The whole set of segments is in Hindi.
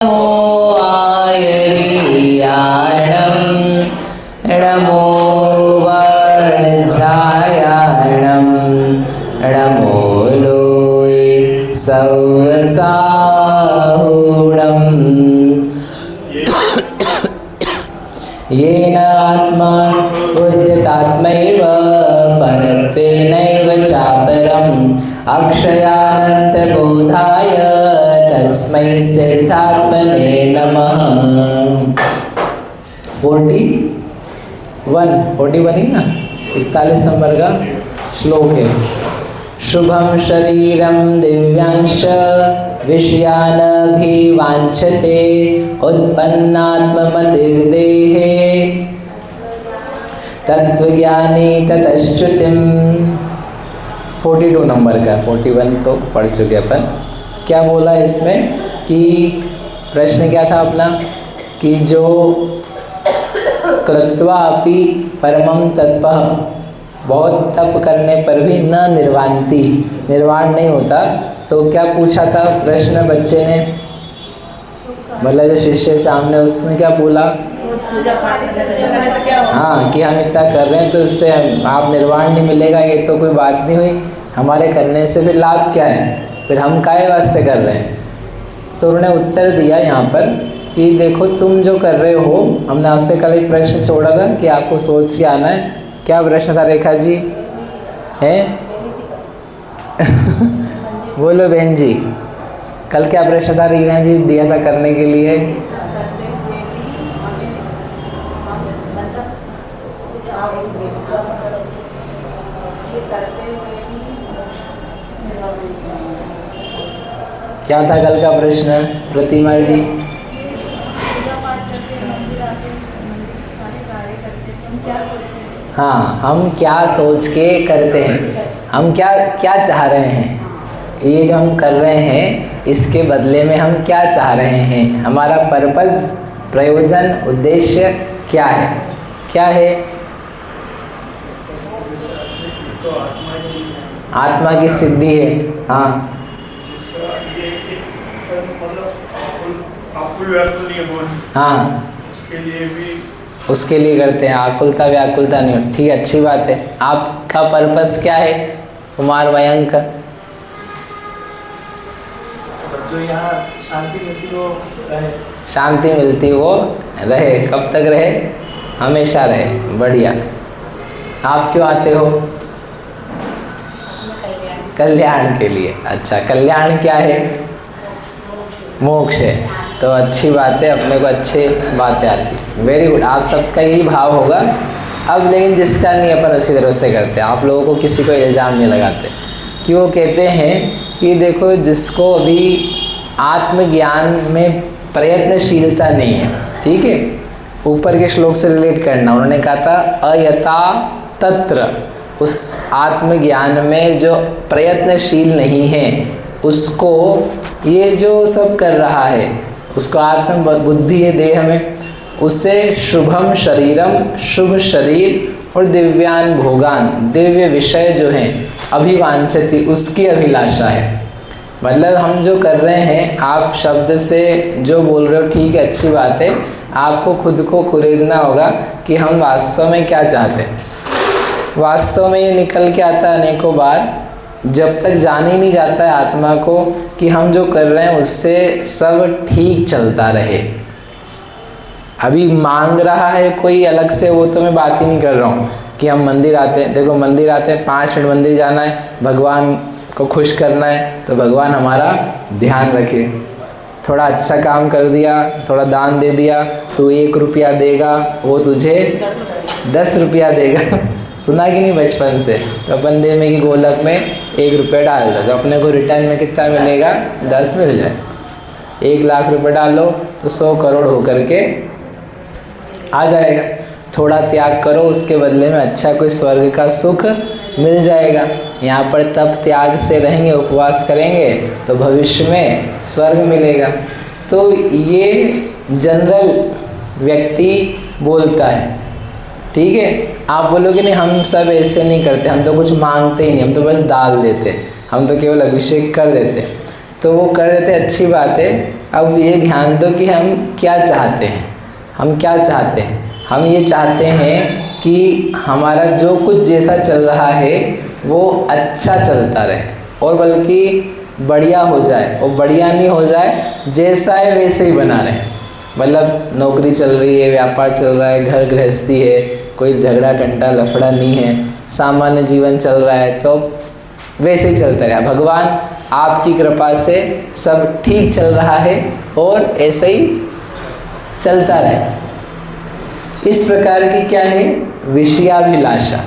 नमो आयर्याणं नमो वज्रायाणं नमो लोय सवसाहुणम् येन आत्मा उद्यतात्मैव परत्वेनैव चापरम् अक्षयानन्तबोधाय तस्मै सिद्धात्मने नमः। 41 ही ना, 41 नंबर का श्लोक है। शुभम शरीरम दिव्यांश विषयानभिवांछते उत्पन्नात्ममतिर्देहे तत्वज्ञानी ततश्रुतिम्। 42 नंबर का, 41 तो पढ़ चुके अपन। क्या बोला इसमें कि प्रश्न क्या था अपना कि जो कृत्वा अपि परमं तत्पः, बहुत तप करने पर भी न निर्वान्ति, निर्वाण नहीं होता। तो क्या पूछा था प्रश्न बच्चे ने, मतलब जो शिष्य सामने उसने क्या बोला, हाँ कि हम इतना कर रहे हैं तो उससे आप निर्वाण नहीं मिलेगा, ये तो कोई बात नहीं हुई। हमारे करने से फिर लाभ क्या है, फिर हम काहे वास्ते कर रहे हैं। तो उन्होंने उत्तर दिया यहाँ पर कि देखो तुम जो कर रहे हो, हमने आपसे कल एक प्रश्न छोड़ा था कि आपको सोच के आना है। क्या प्रश्न था रेखा जी, हैं? बोलो बहन जी, कल क्या प्रश्न था रीना जी दिया था करने के लिए? क्या था कल का प्रश्न प्रतिमा जी? हाँ, हम क्या सोच के करते हैं, हम क्या क्या चाह रहे हैं, ये जो हम कर रहे हैं इसके बदले में हम क्या चाह रहे हैं, हमारा पर्पस, प्रयोजन, उद्देश्य क्या है, क्या है? आत्मा की सिद्धि है। हाँ, हाँ, उसके लिए करते हैं, आकुलता व्याकुलता नहीं हो। ठीक है, अच्छी बात है। आपका पर्पस क्या है कुमार मयंक? जो यहाँ शांति मिलती वो रहे। शांति मिलती वो रहे। कब तक रहे? हमेशा रहे। बढ़िया। आप क्यों आते हो? कल्याण के लिए। अच्छा, कल्याण क्या है? मोक्ष है। तो अच्छी बात है, अपने को अच्छी बातें आती। वेरी गुड, आप सबका यही भाव होगा। अब लेकिन जिसका नहीं अपन उसकी तरफ से करते हैं। आप लोगों को किसी को इल्ज़ाम नहीं लगाते कि वो कहते हैं कि देखो जिसको अभी आत्मज्ञान में प्रयत्नशीलता नहीं है, ठीक है, ऊपर के श्लोक से रिलेट करना। उन्होंने कहा था अयथा तत्र, उस आत्मज्ञान में जो प्रयत्नशील नहीं है उसको ये जो सब कर रहा है, उसको आत्म बुद्धि है देह में, उसे शुभम शरीरम, शुभ शरीर और दिव्यान भोगान, दिव्य विषय जो हैं अभिवांछति, उसकी अभिलाषा है। मतलब हम जो कर रहे हैं, आप शब्द से जो बोल रहे हो ठीक है, अच्छी बात है। आपको खुद को कुरेदना होगा कि हम वास्तव में क्या चाहते हैं। वास्तव में ये निकल के आता है अनेकों बार, जब तक जान ही नहीं जाता है आत्मा को कि हम जो कर रहे हैं उससे सब ठीक चलता रहे। अभी मांग रहा है कोई अलग से, वो तो मैं बात ही नहीं कर रहा हूँ कि हम मंदिर आते हैं। देखो मंदिर आते हैं, 5 मिनट मंदिर जाना है, भगवान को खुश करना है, तो भगवान हमारा ध्यान रखे। थोड़ा अच्छा काम कर दिया, थोड़ा दान दे दिया, तो 1 रुपया देगा, वो तुझे 10 रुपया देगा। सुना कि नहीं बचपन से? तो अपन दे में कि गोलक में 1 रुपया डाल दो, तो अपने को रिटर्न में कितना मिलेगा? 10 मिल जाए। 1 लाख रुपये डालो तो 100 करोड़ होकर के आ जाएगा। थोड़ा त्याग करो, उसके बदले में अच्छा कोई स्वर्ग का सुख मिल जाएगा। यहाँ पर तप त्याग से रहेंगे, उपवास करेंगे तो भविष्य में स्वर्ग मिलेगा। तो ये जनरल व्यक्ति बोलता है, ठीक है। आप बोलोगे नहीं हम सब ऐसे नहीं करते, हम तो कुछ मांगते ही नहीं, हम तो बस डाल देते, हम तो केवल अभिषेक कर देते। तो वो कर देते, अच्छी बात है। अब ये ध्यान दो कि हम क्या चाहते हैं। हम क्या चाहते हैं? हम ये चाहते हैं कि हमारा जो कुछ जैसा चल रहा है वो अच्छा चलता रहे, और बल्कि बढ़िया हो जाए, और बढ़िया नहीं हो जाए, जैसा है वैसे ही बना रहे। मतलब नौकरी चल रही है, व्यापार चल रहा है, घर गृहस्थी है, कोई झगड़ा टंटा लफड़ा नहीं है, सामान्य जीवन चल रहा है, तो वैसे ही चलता रहा। भगवान आपकी कृपा से सब ठीक चल रहा है और ऐसे ही चलता रहे। इस प्रकार की क्या है? विषयाभिलाषा।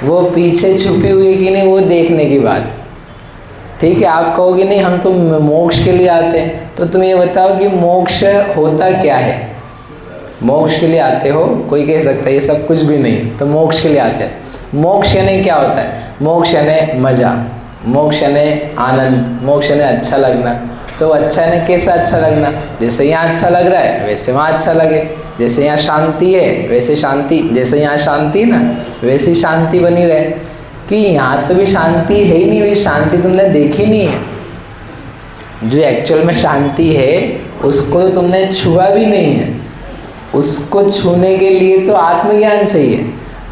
वो पीछे छुपी हुई है कि नहीं, वो देखने की बात। ठीक है, आप कहोगे नहीं हम तो मोक्ष के लिए आते हैं, तो तुम ये बताओ कि मोक्ष होता क्या है? मोक्ष के लिए आते हो, कोई कह सकता है ये सब कुछ भी नहीं, तो मोक्ष के लिए आते हैं। मोक्ष यानी क्या होता है? मोक्ष यानी मजा, मोक्ष यानी आनंद, मोक्ष यानी अच्छा लगना। तो अच्छा यानी कैसा अच्छा लगना? जैसे यहाँ अच्छा लग रहा है वैसे वहाँ अच्छा लगे, जैसे यहाँ शांति है वैसे शांति, जैसे यहाँ शांति ना वैसी शांति बनी रहे। कि यहाँ तो भी शांति है ही नहीं, वही शांति तुमने देखी नहीं है। जो एक्चुअल में शांति है उसको तुमने छुआ भी नहीं है। उसको छूने के लिए तो आत्मज्ञान चाहिए,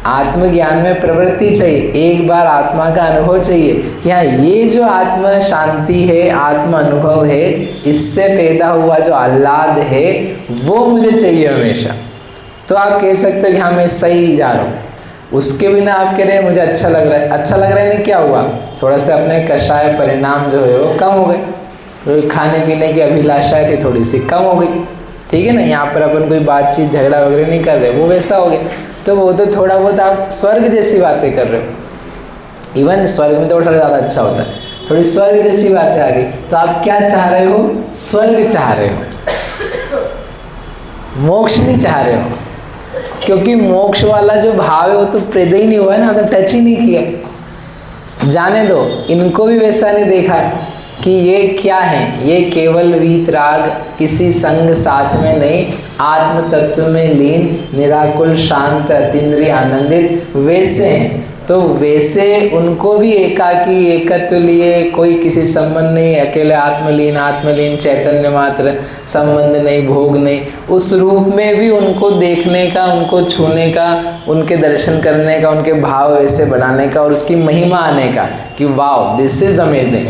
आत्मज्ञान में प्रवृत्ति चाहिए, एक बार आत्मा का अनुभव चाहिए कि हाँ ये जो आत्मा शांति है, आत्म अनुभव है, इससे पैदा हुआ जो आह्लाद है वो मुझे चाहिए हमेशा। तो आप कह सकते हो कि हाँ मैं सही जा रहा हूँ। उसके बिना आप कह रहे हैं मुझे अच्छा लग रहा है, अच्छा लग रहा है नहीं, क्या हुआ? थोड़ा सा अपने कषाय परिणाम जो है वो कम हो गए, तो खाने पीने की अभिलाषाएं थी थोड़ी सी कम हो गई। ठीक है ना, यहाँ पर अपन कोई बातचीत झगड़ा वगैरह नहीं कर रहे, वो वैसा हो गया। तो वो तो थोड़ा बहुत आप स्वर्ग जैसी बातें कर रहे हो। इवन स्वर्ग में तो थोड़ा ज़्यादा अच्छा होता है, थोड़ी स्वर्ग जैसी बातें आ गई। तो आप क्या चाह रहे हो? स्वर्ग चाह रहे हो, मोक्ष नहीं चाह रहे हो। क्योंकि मोक्ष वाला जो भाव है वो तो पैदा ही नहीं हुआ है ना, तो टच ही नहीं किया। जाने दो, इनको भी वैसा नहीं देखा कि ये क्या है, ये केवल वीतराग, किसी संग साथ में नहीं, आत्म तत्व में लीन, निराकुल शांत अतीन्द्रिय आनंदित वैसे हैं। तो वैसे उनको भी एकाकी एकत्व लिए, कोई किसी संबंध नहीं, अकेले आत्मलीन चैतन्य मात्र, संबंध नहीं, भोग नहीं, उस रूप में भी उनको देखने का, उनको छूने का, उनके दर्शन करने का, उनके भाव वैसे बनाने का और उसकी महिमा आने का कि वाओ दिस इज अमेजिंग,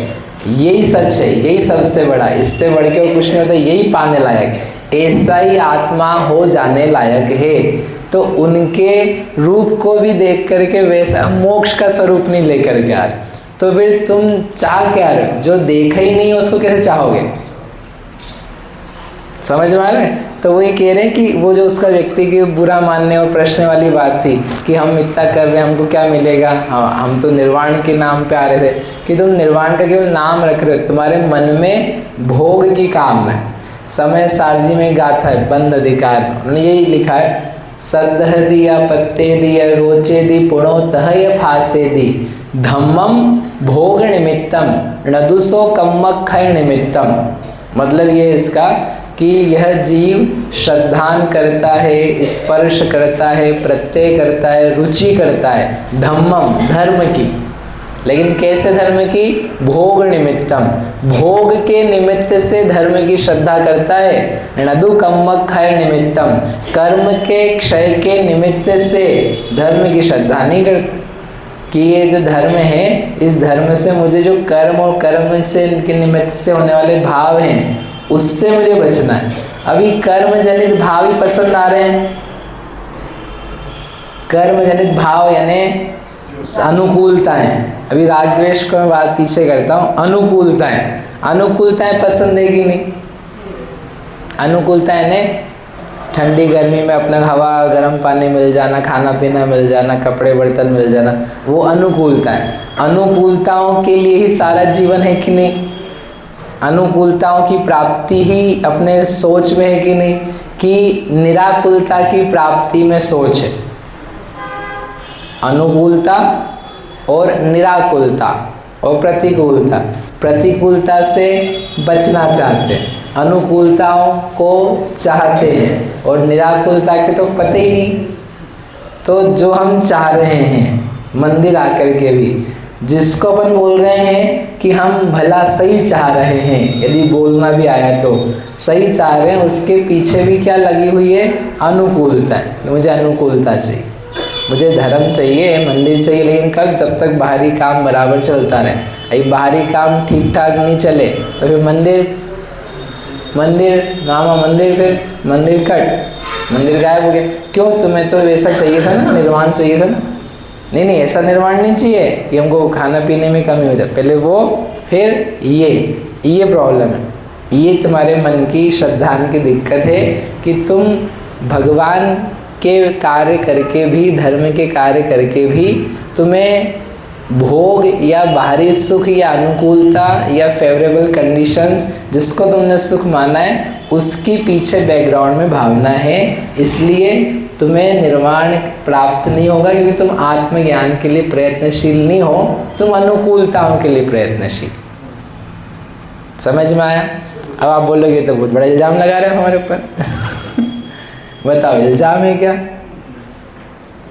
यही सच है, यही सबसे बड़ा, इससे बढ़ के और कुछ नहीं होता, यही पाने लायक है, ऐसा ही आत्मा हो जाने लायक है। तो उनके रूप को भी देख करके वैसा मोक्ष का स्वरूप नहीं लेकर के आ रहे, तो फिर तुम चाह क्या रहे हो? जो देखा ही नहीं उसको कैसे चाहोगे? समझ में आ रहे? तो वो ये कह रहे हैं कि वो जो उसका व्यक्ति के बुरा मानने और प्रश्न वाली बात थी कि हम इतना कर रहे हैं हमको क्या मिलेगा, हम तो निर्वाण के नाम पे आ रहे थे, कि तुम निर्वाण का केवल नाम रख रहे हो, तुम्हारे मन में भोग की कामना है। समय सारजी में गाथा है बंद अधिकार, उन्होंने यही लिखा है, सदह दिया पत्ते दिया रोचे दी पुणो तहय फासे दी धम्मम भोग निमित्तम नदुसो कम्मक्षय निमित्तम। मतलब ये इसका कि यह जीव श्रद्धान करता है, स्पर्श करता है, प्रत्यय करता है, रुचि करता है धम्मम धर्म की, लेकिन कैसे धर्म की? भोग निमित्तम, भोग के निमित्त से धर्म की श्रद्धा करता है। नदु कम्मक्षय निमित्तम, कर्म के क्षय के निमित्त से धर्म की श्रद्धा नहीं करता कि ये जो धर्म है इस धर्म से मुझे जो कर्म और कर्म से के निमित्त से होने वाले भाव हैं उससे मुझे बचना है। अभी कर्म जनित भाव ही पसंद आ रहे हैं। कर्म जनित भाव यानी अनुकूलताएं, अभी राग द्वेष को मैं बात पीछे करता हूँ। अनुकूलताएं, अनुकूलताएं पसंद है कि नहीं? अनुकूलताएं ने ठंडी गर्मी में अपना हवा गर्म पानी मिल जाना, खाना पीना मिल जाना, कपड़े बर्तन मिल जाना, वो अनुकूलताएं। अनुकूलताओं के लिए ही सारा जीवन है कि नहीं? अनुकूलताओं की प्राप्ति ही अपने सोच में है कि नहीं? कि निराकुलता की प्राप्ति में सोच है? अनुकूलता और निराकुलता और प्रतिकूलता, प्रतिकूलता से बचना चाहते हैं, अनुकूलताओं को चाहते हैं और निराकुलता के तो पता ही नहीं। तो जो हम चाह रहे हैं मंदिर आकर के भी, जिसको अपन बोल रहे हैं कि हम भला सही चाह रहे हैं, यदि बोलना भी आया तो सही चाह रहे हैं, उसके पीछे भी क्या लगी हुई है? अनुकूलता। मुझे अनुकूलता चाहिए, मुझे धर्म चाहिए, मंदिर चाहिए, लेकिन कब? जब तक बाहरी काम बराबर चलता रहे। अभी बाहरी काम ठीक ठाक नहीं चले तो फिर मंदिर नामा मंदिर, फिर मंदिर कट, मंदिर गायब हो गया। क्यों? तुम्हें तो वैसा चाहिए था ना, निर्वाण चाहिए था ना। नहीं, ऐसा निर्वाण नहीं चाहिए कि हमको खाना पीने में कमी हो जाए, पहले वो फिर ये प्रॉब्लम है। ये तुम्हारे मन की श्रद्धा की दिक्कत है कि तुम भगवान के कार्य करके भी, धर्म के कार्य करके भी तुम्हें भोग या बाहरी सुख या अनुकूलता या फेवरेबल कंडीशंस, जिसको तुमने सुख माना है, उसकी पीछे बैकग्राउंड में भावना है, इसलिए तुम्हें निर्वाण प्राप्त नहीं होगा, क्योंकि तुम आत्मज्ञान के लिए प्रयत्नशील नहीं हो, तुम अनुकूलताओं के लिए प्रयत्नशील। समझ में आया? अब आप बोलोगे तो बहुत बड़ा इल्ज़ाम लगा रहे हो हमारे ऊपर। बताओ, इल्ज़ाम है क्या?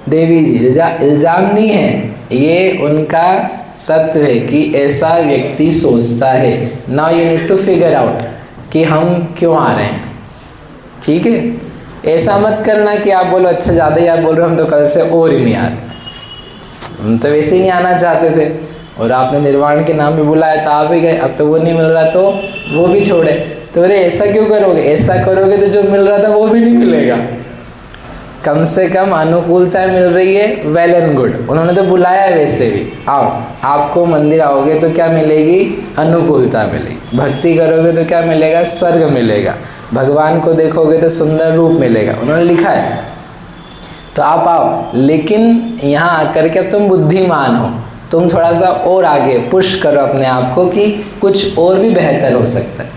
देवी जी, इल्ज़ाम नहीं है, ये उनका तत्व है कि ऐसा व्यक्ति सोचता है। Now you need to figure out कि हम क्यों आ रहे हैं। ठीक है, ऐसा मत करना कि आप बोलो अच्छा ज़्यादा ही आप बोल रहे हो, हम तो कल से और ही नहीं आ रहे, हम तो वैसे ही नहीं आना चाहते थे, और आपने निर्वाण के नाम पे बुलाया तो आप ही गए, अब तो वो नहीं मिल रहा तो वो भी छोड़े। तो अरे ऐसा क्यों करोगे? ऐसा करोगे तो जो मिल रहा था वो भी नहीं मिलेगा। कम से कम अनुकूलता मिल रही है, वेल एंड गुड। उन्होंने तो बुलाया है वैसे भी, आओ। आपको मंदिर आओगे तो क्या मिलेगी? अनुकूलता मिलेगी। भक्ति करोगे तो क्या मिलेगा? स्वर्ग मिलेगा। भगवान को देखोगे तो सुंदर रूप मिलेगा, उन्होंने लिखा है। तो आप आओ, लेकिन यहाँ आकर के अब तुम बुद्धिमान हो, तुम थोड़ा सा और आगे पुश करो अपने आप को कि कुछ और भी बेहतर हो सकता है,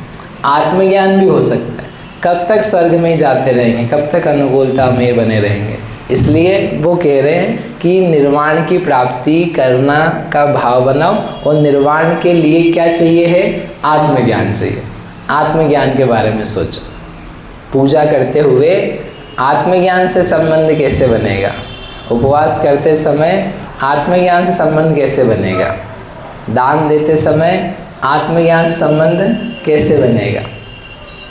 आत्मज्ञान भी हो सकता है। कब तक स्वर्ग में ही जाते रहेंगे? कब तक अनुकूलता में बने रहेंगे? इसलिए वो कह रहे हैं कि निर्वाण की प्राप्ति करना का भाव बनाओ, और निर्वाण के लिए क्या चाहिए है? आत्मज्ञान चाहिए। आत्मज्ञान के बारे में सोचो। पूजा करते हुए आत्मज्ञान से संबंध कैसे बनेगा? उपवास करते समय आत्मज्ञान से संबंध कैसे बनेगा? दान देते समय आत्मज्ञान से संबंध कैसे बनेगा?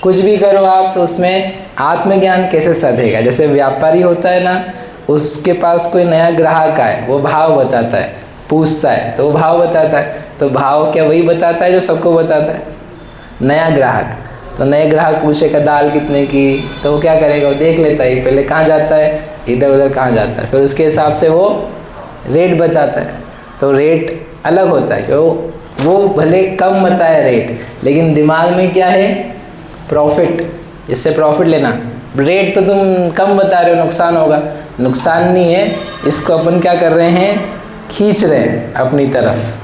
कुछ भी करो आप तो उसमें आत्मज्ञान कैसे सधेगा? जैसे व्यापारी होता है ना, उसके पास कोई नया ग्राहक आए, वो भाव बताता है, पूछता है तो वो भाव बताता है। तो भाव क्या वही बताता है जो सबको बताता है? नया ग्राहक, तो नए ग्राहक पूछेगा दाल कितने की, तो वो क्या करेगा? वो देख लेता है पहले कहाँ जाता है, इधर उधर कहाँ जाता है, फिर उसके हिसाब से वो रेट बताता है। तो रेट अलग होता है, क्यों? वो भले कम बताए रेट, लेकिन दिमाग में क्या है? प्रॉफिट, इससे प्रॉफिट लेना। रेट तो तुम कम बता रहे हो, नुकसान होगा। नुकसान नहीं है, इसको अपन क्या कर रहे हैं? खींच रहे हैं अपनी तरफ।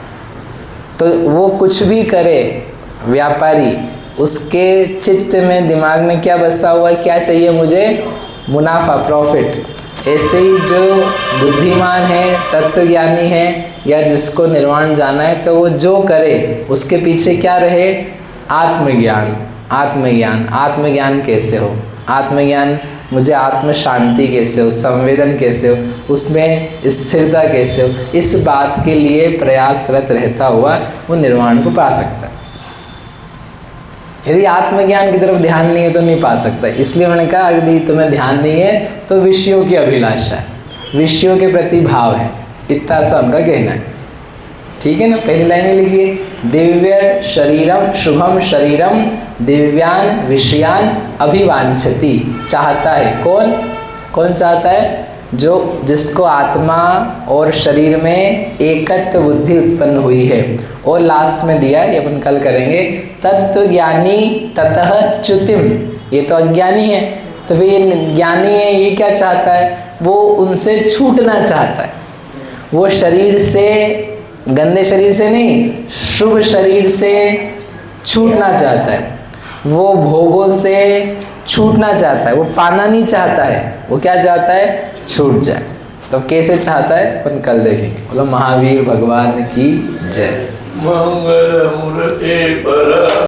तो वो कुछ भी करे व्यापारी, उसके चित्त में, दिमाग में क्या बसा हुआ है? क्या चाहिए मुझे? मुनाफा, प्रॉफिट। ऐसे ही जो बुद्धिमान है, तत्वज्ञानी है, या जिसको निर्वाण जाना है, तो वो जो करे उसके पीछे क्या रहे? आत्मज्ञान। आत्मज्ञान, आत्मज्ञान कैसे हो? आत्मज्ञान, मुझे आत्म शांति कैसे हो, संवेदन कैसे हो, उसमें स्थिरता कैसे हो, इस बात के लिए प्रयासरत रहता हुआ वो निर्वाण को पा सकता है। यदि आत्मज्ञान की तरफ ध्यान नहीं है तो नहीं पा सकता। इसलिए मैंने कहा यदि तुम्हें ध्यान नहीं है तो विषयों की अभिलाषा है, विषयों के प्रति भाव है, इतना सा उनका कहना है। ठीक है ना? पहली लाइन में लिखिए, दिव्य शरीरम शुभम शरीरम दिव्यान विषयान अभिवांछति। चाहता है कौन? कौन चाहता है? जो जिसको आत्मा और शरीर में एकत्व बुद्धि उत्पन्न हुई है। और लास्ट में दिया, ये अपन कल करेंगे, तत्वज्ञानी ततः च्युतिम। ये तो अज्ञानी है, तो फिर ये ज्ञानी है, ये क्या चाहता है? वो उनसे छूटना चाहता है। वो शरीर से, गंदे शरीर से नहीं, शुभ शरीर से छूटना चाहता है। वो भोगों से छूटना चाहता है, वो पाना नहीं चाहता है। वो क्या चाहता है? छूट जाए। तो कैसे चाहता है अपन कल देखेंगे। बोलो महावीर भगवान की जय। मंगल मूर्ति पर